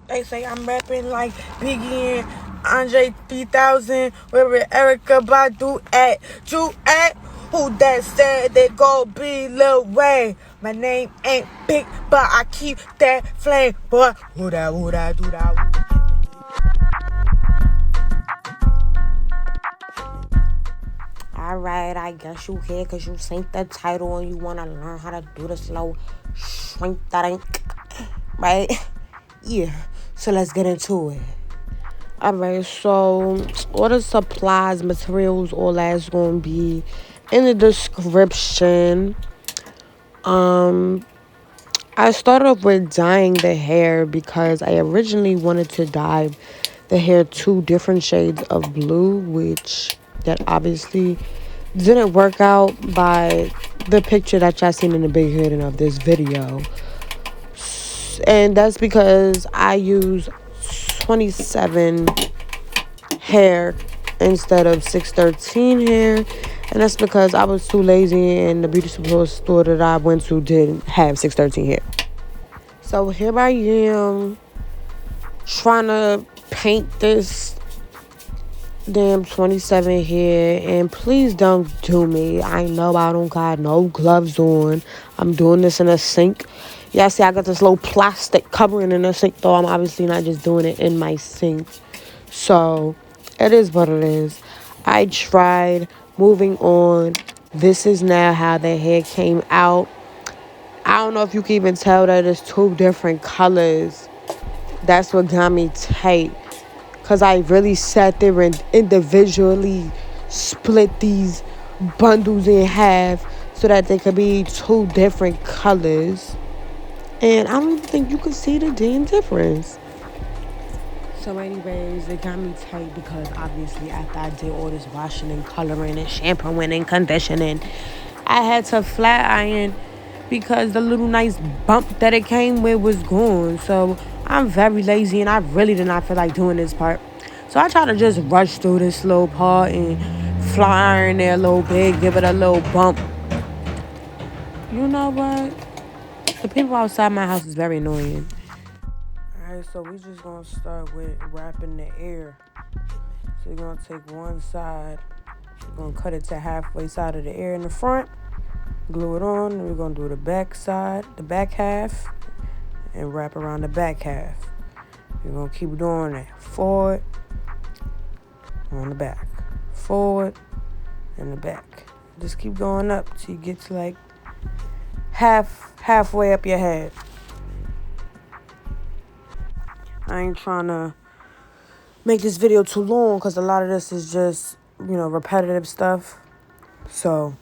They say I'm rapping like Biggie and Andre 3000. Where Erica Badu at? You at? Who that said they gon' be Lil Wayne? My name ain't big, but I keep that flame. Boy, who that, do that? Alright, I guess you here because you seen the title and you want to learn how to do the slow shrink that ain't right? Yeah, so let's get into it. Alright, so all the supplies, materials, all that's going to be in the description. I started off with dyeing the hair because I originally wanted to dye the hair 2 different shades of blue, which that obviously didn't work out by the picture that y'all seen in the beginning of this video. And that's because I use 27 hair instead of 613 hair. And that's because I was too lazy and the beauty supply store that I went to didn't have 613 hair. So here I am trying to paint this damn 27 hair, and please don't do me. I know I don't got no gloves on. I'm doing this in a sink. Yeah, see, I got this little plastic covering in the sink, though I'm obviously not just doing it in my sink. So it is what it is. I tried. Moving on. This is now how the hair came out. I don't know if you can even tell that it's 2 different colors. That's what got me tight. Because I really sat there and individually split these bundles in half so that they could be 2 different colors. And I don't even think you could see the damn difference. So anyways, it got me tight because obviously after I did all this washing and coloring and shampooing and conditioning, I had to flat iron because the little nice bump that it came with was gone. So I'm very lazy and I really did not feel like doing this part. So I try to just rush through this little part and fly iron there a little bit, give it a little bump. You know what? The people outside my house is very annoying. Alright, so we just gonna start with wrapping the ear. So you're gonna take one side, you're gonna cut it to halfway side of the ear in the front, glue it on, and we're gonna do the back side, the back half, and wrap around the back half. You're gonna keep doing it. Forward, on the back. Forward, and the back. Just keep going up till you get to like halfway up your head. I ain't trying to make this video too long because a lot of this is just, repetitive stuff. So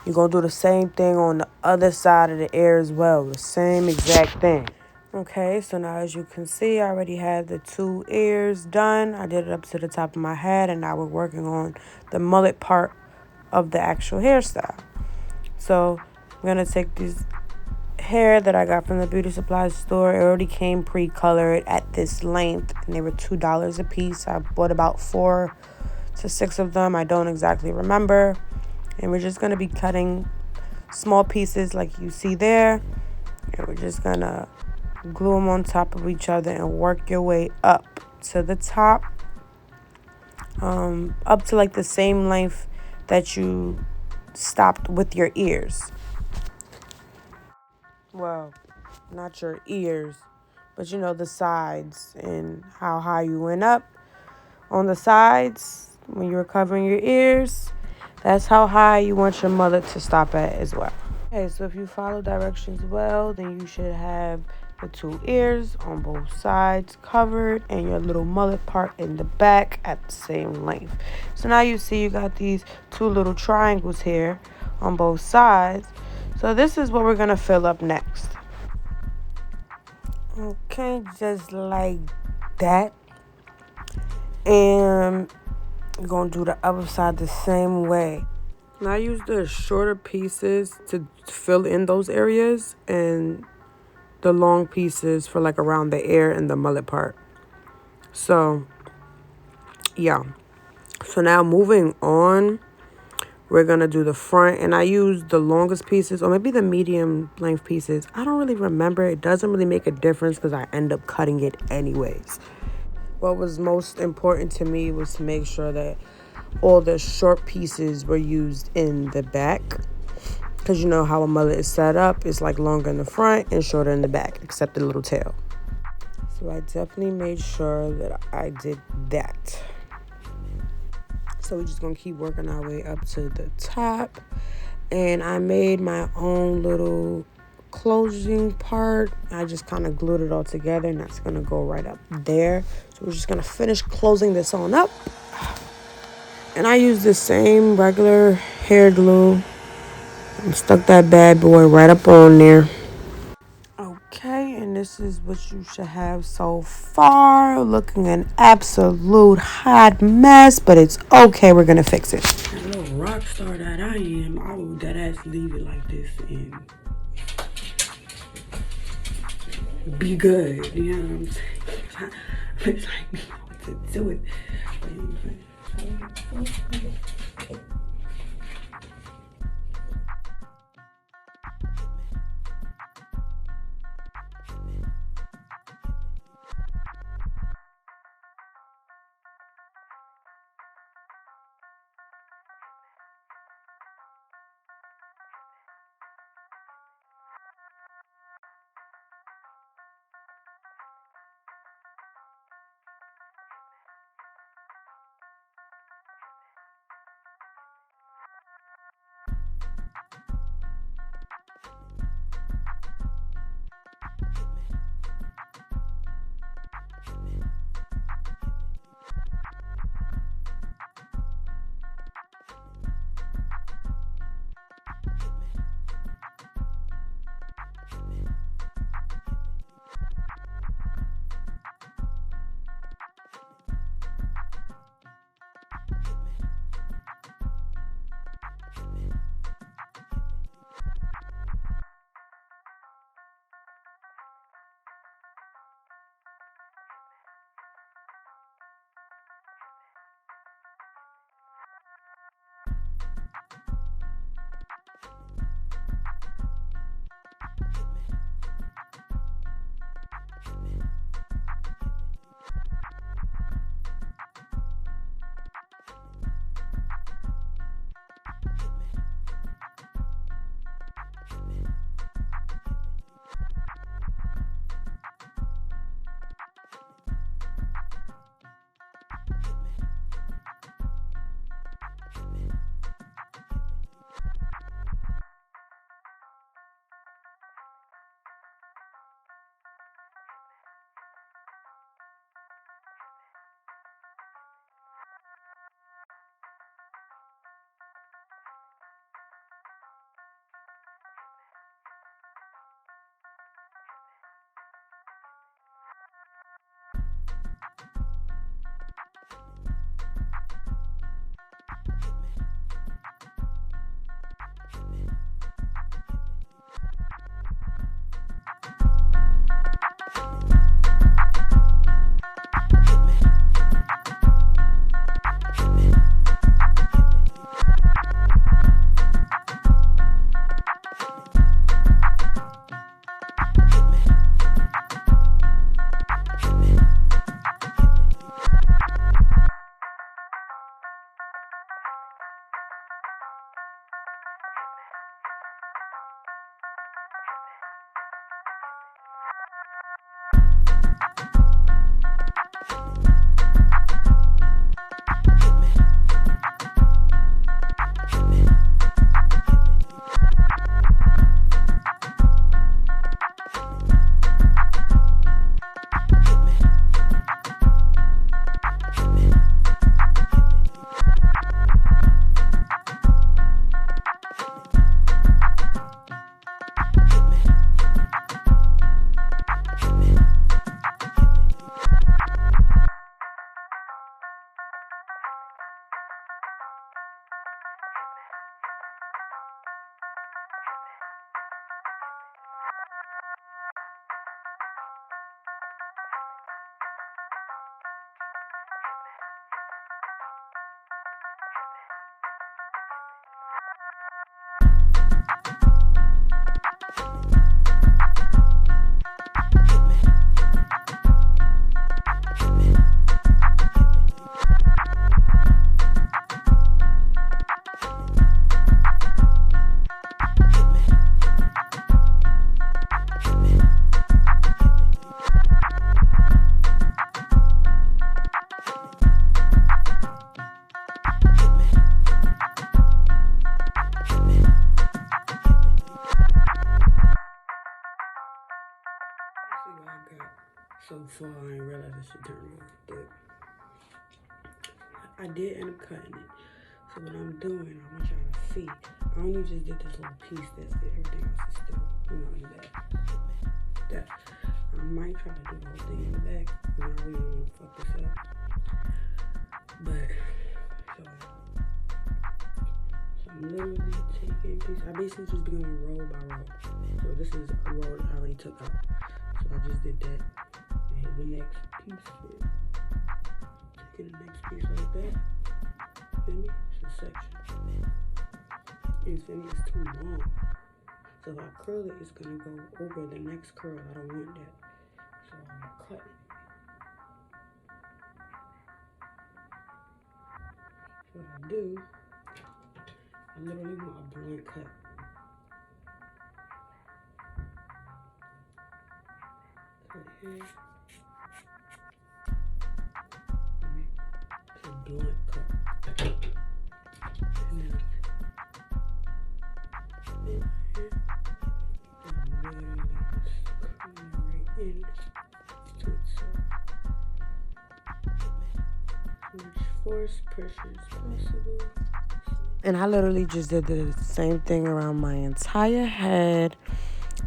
you're going to do the same thing on the other side of the ear as well. The same exact thing. Okay, so now as you can see, I already had the 2 ears done. I did it up to the top of my head, and now we're working on the mullet part of the actual hairstyle. So I'm going to take these hair that I got from the beauty supply store. It already came pre-colored at this length, and they were $2 a piece. I bought about 4 to 6 of them. I don't exactly remember. And we're just going to be cutting small pieces like you see there. And we're just going to glue them on top of each other and work your way up to the top. Up to like the same length that you stopped with your ears. Well, not your ears, but the sides and how high you went up on the sides when you were covering your ears. That's how high you want your mullet to stop at as well. Okay, so if you follow directions well, then you should have the 2 ears on both sides covered and your little mullet part in the back at the same length. So now you see you got these 2 little triangles here on both sides. So this is what we're going to fill up next. Okay, just like that. And we're going to do the other side the same way. Now I use the shorter pieces to fill in those areas and the long pieces for like around the ear and the mullet part. So, yeah. So now moving on, We're gonna do the front, and I use the longest pieces or maybe the medium length pieces. I don't really remember. It doesn't really make a difference because I end up cutting it anyways. What was most important to me was to make sure that all the short pieces were used in the back, because you know how a mullet is set up. It's like longer in the front and shorter in the back, except the little tail. So I definitely made sure that I did that. So we're just gonna keep working our way up to the top. And I made my own little closing part. I just kind of glued it all together, and that's gonna go right up there. So we're just gonna finish closing this on up. And I use the same regular hair glue and stuck that bad boy right up on there. Okay, and this is what you should have so far. Looking an absolute hot mess, but it's okay. We're gonna fix it. That little rock star that I am, I would dead ass leave it like this and be good. You know what I'm saying? It's like me what to do it. fall, I didn't realize I should turn off. But I did end up cutting it. So what I'm doing, I want y'all to see. I only just did this little piece. That's it. Everything else is still, in the back. That I might try to do the whole thing in the back. And I really don't want to fuck this up. But so I'm literally taking pieces. I basically just be going roll by roll. So this is a roll that I already took out. So I just did that. And hit the next piece. Taking the next piece like that. Feel me? It's a section. And feel me? It's too long. So if I curl it, it's gonna go over the next curl. I don't want that. So I'm gonna cut it. So what I do, I literally want a blunt cut. Cut here. It's a blunt cut. And then here. I'm literally just coming right in to itself. As much force, pressure as possible. And I literally just did the same thing around my entire head.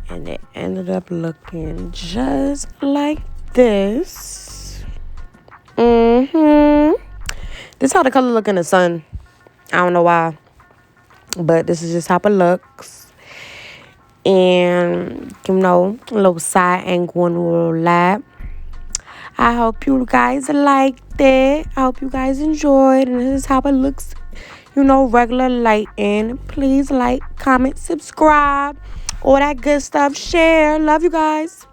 And it ended up looking just like this. This is how the color look in the sun. I don't know why. But this is just how it looks. And, a little side angle and a little lap. I hope you guys liked it. I hope you guys enjoyed. And this is how it looks, regular lighting. Please like, comment, subscribe. All that good stuff. Share. Love you guys.